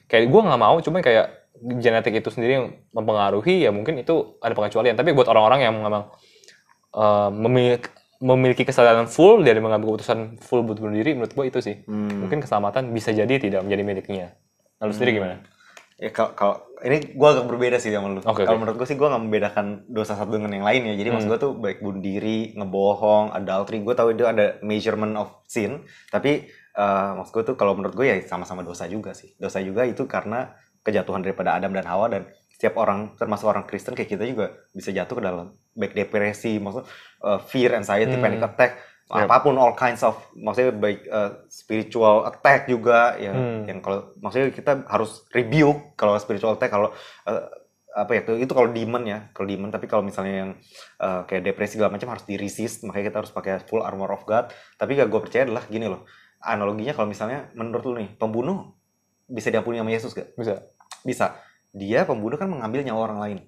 Kayak gue nggak mau, cuma kayak genetik itu sendiri yang mempengaruhi ya, mungkin itu ada pengecualian. Tapi buat orang-orang yang memang memiliki kesadaran full dari mengambil keputusan full buat bunuh diri, menurut gue itu sih mungkin keselamatan bisa jadi tidak menjadi miliknya. Lalu sendiri gimana? Ya kalau ini gue agak berbeda sih sama lu. Kalau menurut gue sih gue nggak membedakan dosa satu dengan yang lain ya. Jadi maksud gue tuh baik bunuh diri, ngebohong, adultery, gue tahu itu ada measurement of sin. Tapi maksud gue tuh kalau menurut gue ya sama-sama dosa juga sih. Dosa juga itu karena kejatuhan daripada Adam dan Hawa, dan setiap orang, termasuk orang Kristen kayak kita juga bisa jatuh ke dalam baik depresi, maksud fear, anxiety, panic attack. Apapun, all kinds of, maksudnya baik spiritual attack juga ya, yang kalau maksudnya kita harus rebuke kalau spiritual attack, kalau apa ya itu kalau demon ya, tapi kalau misalnya yang kayak depresi segala macam harus di resist, makanya kita harus pakai full armor of God. Tapi gak gue percaya adalah gini loh, analoginya kalau misalnya menurut lu nih, pembunuh bisa diampuni sama Yesus gak? Bisa. Dia pembunuh kan mengambil nyawa orang lain,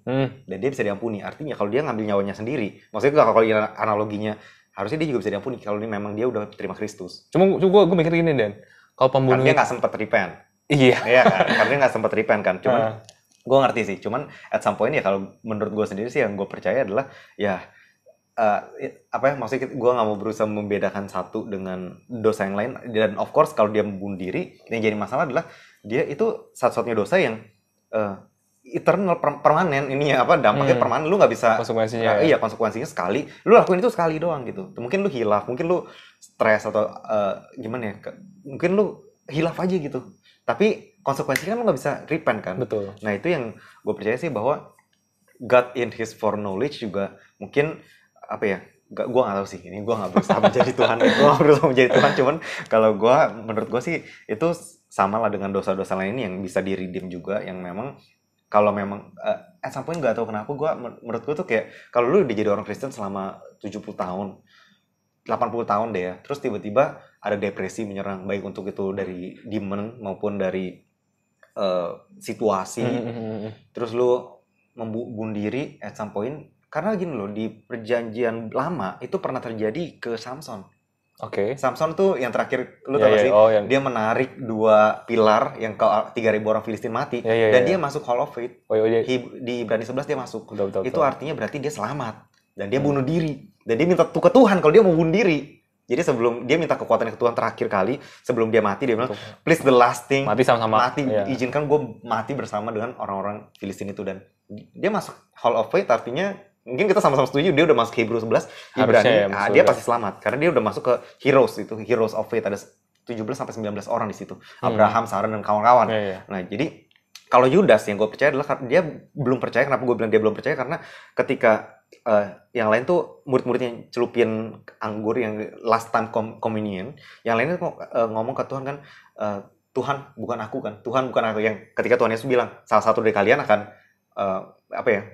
dan dia bisa diampuni. Artinya kalau dia ngambil nyawanya sendiri, maksudnya kalau analoginya harusnya dia juga bisa diampuni kalau ini memang dia udah terima Kristus. Cuma gue mikir gini, Dan. Kalau pembunuh dia nggak sempat repent. Iya kan? Karena dia nggak sempat repent kan. Cuman gue ngerti sih. Cuman at some point ya kalau menurut gue sendiri sih yang gue percaya adalah ya apa ya, maksudnya gue nggak mau berusaha membedakan satu dengan dosa yang lain. Dan of course kalau dia membunuh diri, yang jadi masalah adalah dia itu satu-satunya dosa yang eternal, permanen, ini ya apa, dampaknya permanen, lu nggak bisa konsekuensinya iya konsekuensinya sekali, lu lakuin itu sekali doang gitu. Mungkin lu hilaf, mungkin lu stres atau gimana ya, mungkin lu hilaf aja gitu, tapi konsekuensinya kan lu nggak bisa repent kan. Betul. Nah itu yang gue percaya sih, bahwa God in His foreknowledge juga mungkin apa ya, gue nggak tahu sih, ini gue nggak berusaha menjadi Tuhan, cuman kalau gue, menurut gue sih itu sama lah dengan dosa-dosa lain yang bisa di-redeem juga, yang memang kalau memang at some point nggak tahu kenapa menurut gue tuh kayak kalau lu udah jadi orang Kristen selama 70 tahun, 80 tahun deh ya, terus tiba-tiba ada depresi menyerang, baik untuk itu dari demon maupun dari situasi, terus lu membunuh diri at some point, karena gini loh, di perjanjian lama itu pernah terjadi ke Samson. Samson tuh yang terakhir, lu tau gak sih? Dia menarik 2 pilar yang ke 3.000 orang Filistin mati, dan dia masuk Hall of Faith. Di Ibrani 11 dia masuk. Itu artinya berarti dia selamat, dan dia bunuh diri, dan dia minta ke Tuhan kalau dia mau bunuh diri. Jadi sebelum dia minta kekuatan ke Tuhan terakhir kali, sebelum dia mati, dia bilang, please the last thing, mati sama-sama, izinkan gue mati bersama dengan orang-orang Filistin itu. Dan dia masuk Hall of Faith, artinya mungkin kita sama-sama setuju dia udah masuk Hebrew 11, Ibrani, dia pasti selamat karena dia udah masuk ke heroes, itu heroes of faith, ada 17-19 orang di situ, Abraham, Sarah, dan kawan-kawan. Nah jadi kalau Yudas, yang gue percaya adalah dia belum percaya. Kenapa gue bilang dia belum percaya? Karena ketika yang lain tuh murid-muridnya celupin anggur yang last time communion, yang lainnya ngomong ke Tuhan kan, Tuhan bukan aku kan, Tuhan bukan aku, yang ketika Tuhan Yesus bilang salah satu dari kalian akan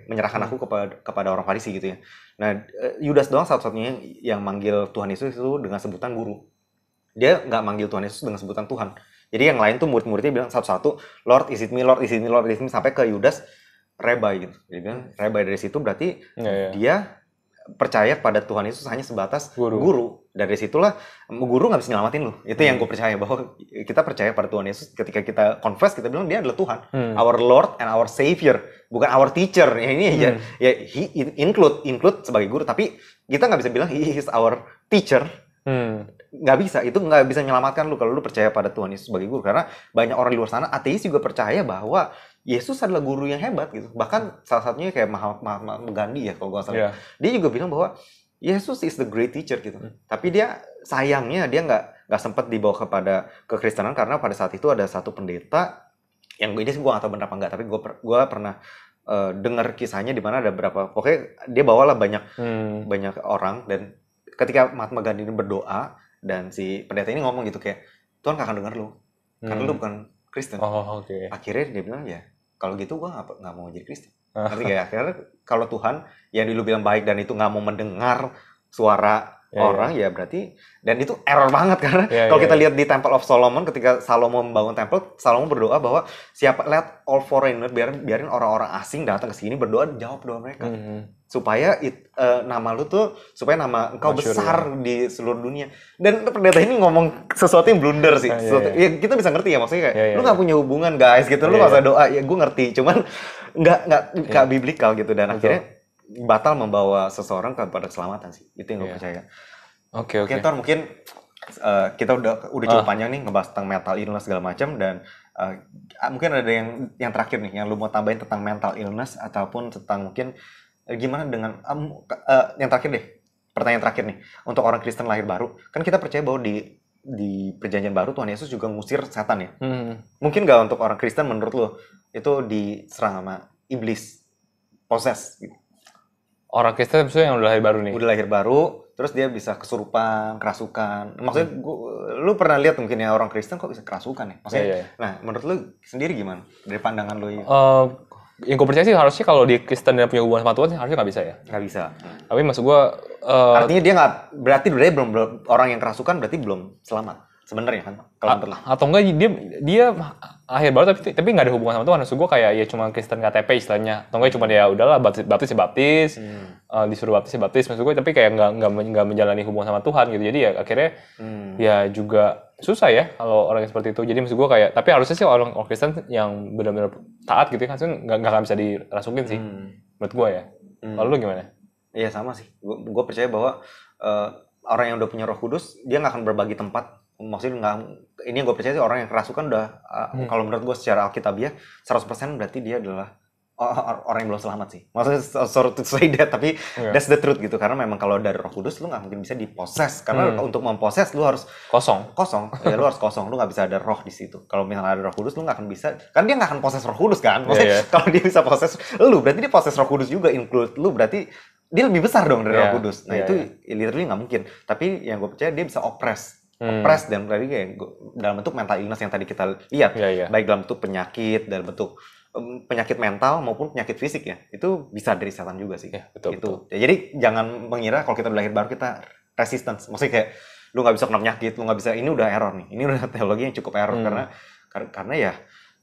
menyerahkan aku kepada orang Farisi gitu ya. Nah, Yudas doang satu-satunya yang manggil Tuhan Yesus itu dengan sebutan guru. Dia nggak manggil Tuhan Yesus dengan sebutan Tuhan. Jadi yang lain tuh murid-muridnya bilang satu-satu, Lord is it me, Lord is it me, Lord is it me, sampai ke Yudas, Rabbi gitu. Dia bilang Rabbi, dari situ berarti dia percaya pada Tuhan Yesus hanya sebatas guru. Dari situlah guru nggak bisa nyelamatin lu. Itu yang gue percaya, bahwa kita percaya pada Tuhan Yesus ketika kita confess, kita bilang dia adalah Tuhan, our Lord and our Savior, bukan our teacher. Ya ini ya he include sebagai guru, tapi kita nggak bisa bilang he is our teacher. Nggak bisa, itu nggak bisa menyelamatkan lu kalau lu percaya pada Tuhan Yesus sebagai guru. Karena banyak orang di luar sana, ateis juga percaya bahwa Yesus adalah guru yang hebat gitu. Bahkan salah satunya kayak Mahatma Gandhi ya kalau gue salah. Dia juga bilang bahwa Yesus is the great teacher gitu. Tapi dia sayangnya dia nggak sempat dibawa kepada kekristenan, karena pada saat itu ada satu pendeta yang ini sih gue nggak tahu benar apa enggak, tapi gue pernah dengar kisahnya di mana ada berapa, pokoknya dia bawalah banyak orang, dan ketika Mahatma Gandhi ini berdoa, dan si pendeta ini ngomong gitu kayak, Tuhan gak akan dengar lu karena lu bukan Kristen. Akhirnya dia bilang, ya kalau gitu gue nggak mau jadi Kristen. Ngerti gak ya? Karena kalau Tuhan yang dulu bilang baik dan itu nggak mau mendengar suara orang, ya berarti, dan itu error banget. Karena kalau kita lihat di Temple of Solomon, ketika Salomo membangun temple, Salomo berdoa bahwa let all foreigner, biarin orang-orang asing datang ke sini, berdoa, jawab doa mereka, supaya nama lu tuh, supaya nama engkau besar di seluruh dunia. Dan pendeta ini ngomong sesuatu yang blunder sih. Ya, kita bisa ngerti ya, maksudnya kayak lu nggak punya hubungan guys gitu, lu nggak usah doa. Ya gue ngerti, cuman nggak biblikal gitu. Dan akhirnya batal membawa seseorang kepada keselamatan sih. Itu yang gue percaya. Oke, Tor, mungkin kita udah cukup panjang nih ngebahas tentang metal ini segala macam, dan Mungkin ada yang terakhir nih, yang lu mau tambahin tentang mental illness ataupun tentang mungkin gimana dengan yang terakhir deh, pertanyaan terakhir nih, untuk orang Kristen lahir baru, kan kita percaya bahwa di perjanjian baru Tuhan Yesus juga ngusir setan ya. Mungkin nggak untuk orang Kristen menurut lo itu diserang sama iblis, poses gitu? Orang Kristen maksudnya yang udah lahir baru nih? Udah lahir baru, terus dia bisa kesurupan, kerasukan. Maksudnya lu pernah lihat mungkin ya orang Kristen kok bisa kerasukan ya? Maksudnya, nah menurut lu sendiri gimana? Dari pandangan lu? Yang gue percaya sih harusnya kalau di Kristen dan punya hubungan sama Tuhan harusnya nggak bisa ya. Nggak bisa. Tapi maksud gue artinya dia nggak, berarti belum orang yang kerasukan berarti belum selamat sebenarnya kan? Kalau atau enggak dia lahir baru tapi nggak ada hubungan sama Tuhan. Maksud gue kayak ya cuma Kristen KTP istilahnya. Atau enggak cuma ya udahlah baptis, disuruh baptis. Maksud gue tapi kayak nggak menjalani hubungan sama Tuhan gitu. Jadi ya akhirnya ya juga susah ya kalau orang yang seperti itu. Jadi maksud gue kayak, tapi harusnya sih orang Kristen yang benar-benar taat gitu kan, nggak akan bisa dirasukin sih, menurut gue ya. Lalu lu gimana? Iya sama sih. Gue percaya bahwa orang yang udah punya Roh Kudus dia nggak akan berbagi tempat. Maksudnya nggak, ini yang gue percaya sih orang yang kerasukan udah kalau menurut gue secara alkitabiah 100% berarti dia adalah orang yang belum selamat sih. Maksudnya sorry to say that, tapi that's the truth gitu. Karena memang kalau dari Roh Kudus lu nggak mungkin bisa diposes. Karena untuk memposes lu harus kosong. Ya lu harus kosong. Lu nggak bisa ada roh di situ. Kalau misalnya ada Roh Kudus lu nggak akan bisa. Kan dia nggak akan poses Roh Kudus kan. Maksudnya kalau dia bisa poses lu, berarti dia poses Roh Kudus juga, include lu, berarti dia lebih besar dong dari Roh Kudus. Nah itu literally nggak mungkin. Tapi yang gue percaya dia bisa oppress dan berarti kayak dalam bentuk mental illness yang tadi kita lihat, baik dalam bentuk penyakit, dalam bentuk penyakit mental maupun penyakit fisik ya, itu bisa dari setan juga sih. Betul. Ya, jadi jangan mengira kalau kita lahir baru kita resistance, maksudnya kayak lu nggak bisa kena penyakit, lu nggak bisa, ini udah error nih, ini udah teologi yang cukup error karena ya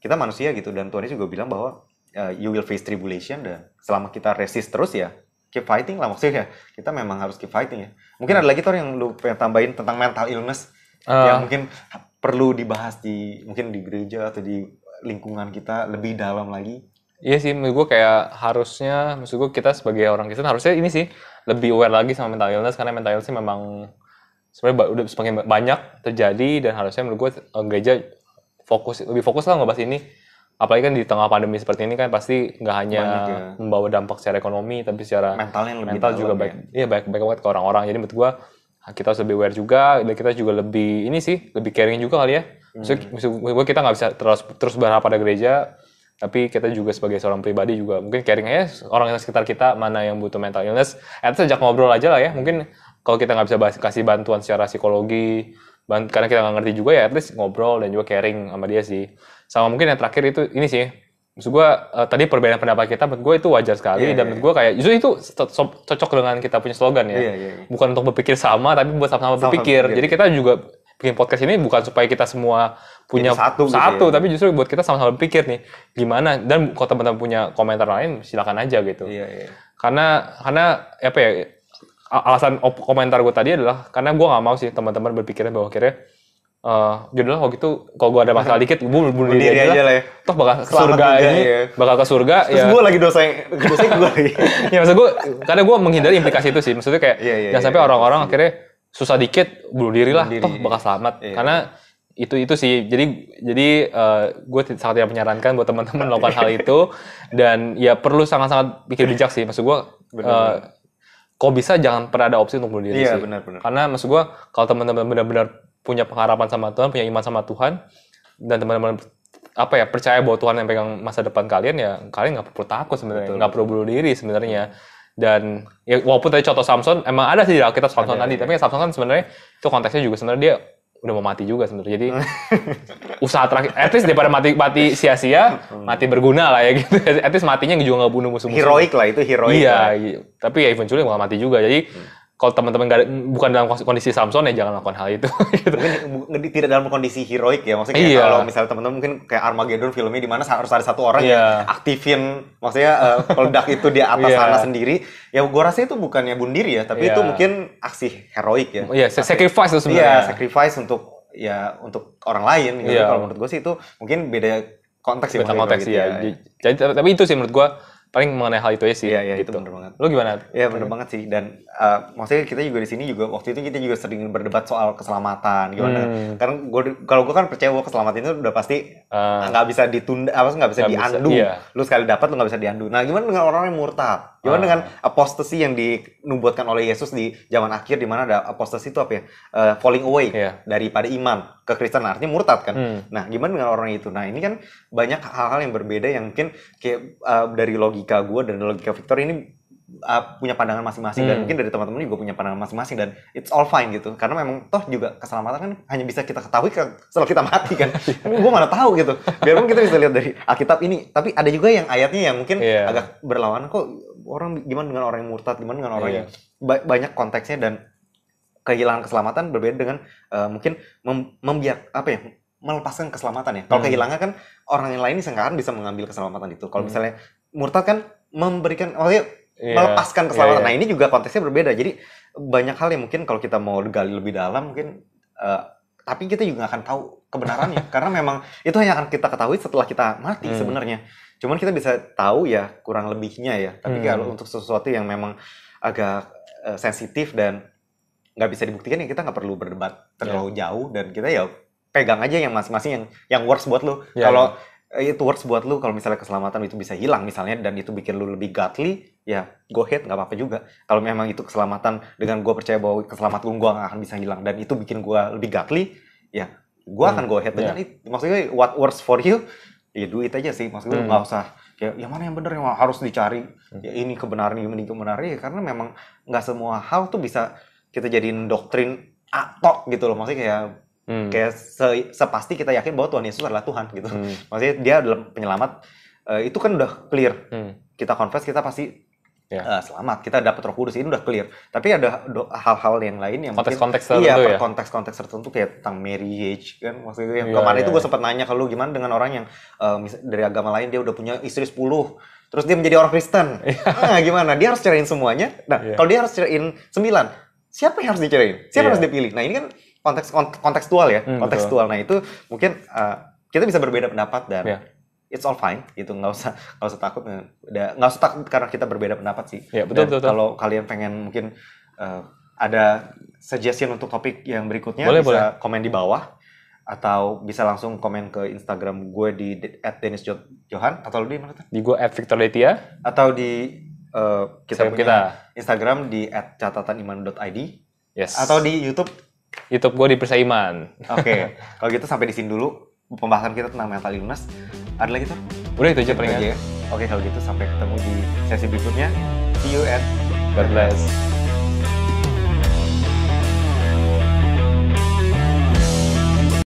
kita manusia gitu, dan Tuhan Yesus juga bilang bahwa you will face tribulation, dan selama kita resist terus ya keep fighting lah, maksudnya kita memang harus keep fighting ya. Mungkin ada lagi tuh yang lu pengen tambahin tentang mental illness yang mungkin perlu dibahas mungkin di gereja atau di lingkungan kita lebih dalam lagi. Iya sih, menurut gue kayak harusnya, maksud gue kita sebagai orang Kristen harusnya ini sih lebih aware lagi sama mental illness, karena mental illness memang sebenarnya udah semakin banyak terjadi, dan harusnya menurut gue gereja lebih fokus lah ngebahas ini. Apalagi kan di tengah pandemi seperti ini kan pasti nggak hanya membawa dampak secara ekonomi, tapi secara mental juga baik banget ke orang-orang. Jadi menurut gue kita harus lebih aware juga, dan kita juga lebih lebih caring juga kali ya. Maksud gue kita nggak bisa terus berharap pada gereja, tapi kita juga sebagai seorang pribadi juga mungkin caring aja orang yang sekitar kita mana yang butuh mental illness. Sejak ngobrol aja lah ya. Mungkin kalau kita nggak bisa kasih bantuan secara psikologi, karena kita nggak ngerti juga ya, at least ngobrol dan juga caring sama dia sih. Sama mungkin yang terakhir itu ini sih, maksud gue tadi perbedaan pendapat kita, menurut gue itu wajar sekali, dan menurut gue kayak justru itu cocok dengan kita punya slogan ya. Bukan untuk berpikir sama, tapi buat sama-sama berpikir. Jadi kita juga bikin podcast ini bukan supaya kita semua punya satu gitu, tapi justru buat kita sama-sama berpikir nih gimana, dan kalau teman-teman punya komentar lain silakan aja gitu. Karena apa ya, alasan komentar gue tadi adalah karena gue nggak mau sih teman-teman berpikiran bahwa akhirnya jadilah kalau gitu, kalau gue ada masalah dikit gue bunuh diri aja lah ya. Toh bakal ke surga ini, bakal ke surga. Terus ya gue lagi dosain gue lagi. Ya maksud gue, karena gue menghindari implikasi itu sih. Maksudnya kayak jangan sampai orang-orang akhirnya susah dikit bunuh diri lah, toh bakal selamat. Karena itu sih. Jadi gue sangat tidak menyarankan buat teman-teman melakukan hal itu, dan ya perlu sangat-sangat pikir bijak sih. Maksud gue kok bisa jangan pernah ada opsi untuk bunuh diri sih. Benar. Karena maksud gue kalau teman-teman benar-benar punya pengharapan sama Tuhan, punya iman sama Tuhan, dan teman-teman percaya bahwa Tuhan yang pegang masa depan kalian, ya kalian nggak perlu takut sebenarnya, nggak perlu bunuh diri sebenarnya. Dan ya walaupun tadi contoh Samson, emang ada sih di Alkitab Samson tadi, tapi Samson kan sebenarnya itu konteksnya juga sebenarnya dia udah mau mati juga sebenarnya. Jadi usaha terakhir, at least daripada mati sia-sia, mati berguna lah ya gitu. At least matinya juga nggak bunuh musuh-musuh. Heroik lah, itu heroik. Iya, tapi ya eventually nggak mati juga. Jadi kalau teman-teman bukan dalam kondisi Samson ya jangan lakukan hal itu. Mungkin tidak dalam kondisi heroik ya, maksudnya kalau misalnya teman-teman mungkin kayak Armageddon filmnya di mana harus ada satu orang yang aktifin, maksudnya peledak itu di atas sana sendiri. Ya gue rasa itu bukannya bunuh diri ya, tapi itu mungkin aksi heroik ya. Iya, sacrifice itu sebenarnya. Iya, sacrifice untuk orang lain. Gitu. Kalau menurut gue sih itu mungkin beda konteks ya. Beda konteks ya. Jadi tapi itu sih menurut gue paling mengenai hal itu aja sih. Iya, gitu. Itu bener banget. Lu gimana? Iya bener banget sih. Dan maksudnya kita juga di sini juga waktu itu kita juga sering berdebat soal keselamatan gimana. Karena kalau gue kan percaya bahwa keselamatan itu udah pasti nggak bisa ditunda, nggak bisa diandu. Iya. Lu sekali dapat lu nggak bisa diandu. Nah gimana dengan orang yang murtad? Gimana dengan apostasy yang dinubuatkan oleh Yesus di zaman akhir, di mana ada apostasy itu apa ya? Falling away daripada iman ke Kristen, artinya murtad kan. Nah gimana dengan orang itu? Nah ini kan banyak hal-hal yang berbeda yang mungkin kayak dari logika gue dan logika Victor ini punya pandangan masing-masing dan mungkin dari teman-teman juga punya pandangan masing-masing dan it's all fine gitu, karena memang toh juga keselamatan kan hanya bisa kita ketahui setelah kita mati kan. Gue mana tahu gitu, biarpun kita bisa lihat dari Alkitab ini, tapi ada juga yang ayatnya yang mungkin agak berlawanan. Kok orang gimana dengan orang yang murtad, gimana dengan orang yang banyak konteksnya, dan kehilangan keselamatan berbeda dengan mungkin melepaskan keselamatan ya. Kalau kehilangan kan orang yang lain sekarang bisa mengambil keselamatan itu. Kalau misalnya murtad kan memberikan, melepaskan keselamatan. Nah ini juga konteksnya berbeda. Jadi banyak hal yang mungkin kalau kita mau gali lebih dalam mungkin, tapi kita juga nggak akan tahu kebenarannya karena memang itu hanya akan kita ketahui setelah kita mati sebenarnya. Cuman kita bisa tahu ya kurang lebihnya ya. Tapi kalau untuk sesuatu yang memang agak sensitif dan nggak bisa dibuktikan ya kita nggak perlu berdebat terlalu jauh, dan kita ya pegang aja yang masing-masing yang works buat lu. Kalau itu works buat lu, kalau misalnya keselamatan itu bisa hilang misalnya dan itu bikin lu lebih godly, ya go ahead, nggak apa-apa juga. Kalau memang itu keselamatan dengan gue percaya bahwa keselamatan gue nggak akan bisa hilang dan itu bikin gue lebih godly, ya gue akan go ahead dengan itu. Maksudnya what works for you, ya do it aja sih. Maksudnya nggak usah kayak yang mana yang benar yang harus dicari, ya ini kebenaran, ini kebenaran ya, karena memang nggak semua hal tuh bisa kita jadiin doktrin atok gitu loh. Maksudnya kayak sepasti kita yakin bahwa Tuhan Yesus adalah Tuhan gitu. Maksudnya dia adalah penyelamat, itu kan udah clear. Kita confess kita pasti selamat, kita dapat Roh Kudus, ini udah clear. Tapi ada hal-hal yang lain yang konteks-konteks tertentu ya. Konteks-konteks tertentu kayak tentang marriage kan. Maksudnya yang kemarin itu gue sempat nanya ke lu, gimana dengan orang yang dari agama lain dia udah punya istri 10, terus dia menjadi orang Kristen. Gimana? Dia harus cerain semuanya. Nah, kalau dia harus cerain 9, siapa yang harus dicerain? Siapa yang harus dipilih? Nah, ini kan kontekstual ya, kontekstual. Nah itu mungkin kita bisa berbeda pendapat dan it's all fine gitu, nggak usah takut, nggak usah takut karena kita berbeda pendapat sih. Betul. Kalau kalian pengen mungkin ada suggestion untuk topik yang berikutnya, bisa komen di bawah atau bisa langsung komen ke Instagram gue di @dennisjohan, atau lu di mana tuh? Di gue @victorletia, atau di kita Instagram di @catataniman.id, atau di YouTube gue di Persaiman. Oke. Kalau gitu sampai di sini dulu pembahasan kita tentang mental illness. Ada lagi tuh? Udah itu aja paling aja. Oke, kalau gitu sampai ketemu di sesi berikutnya. See you and God bless.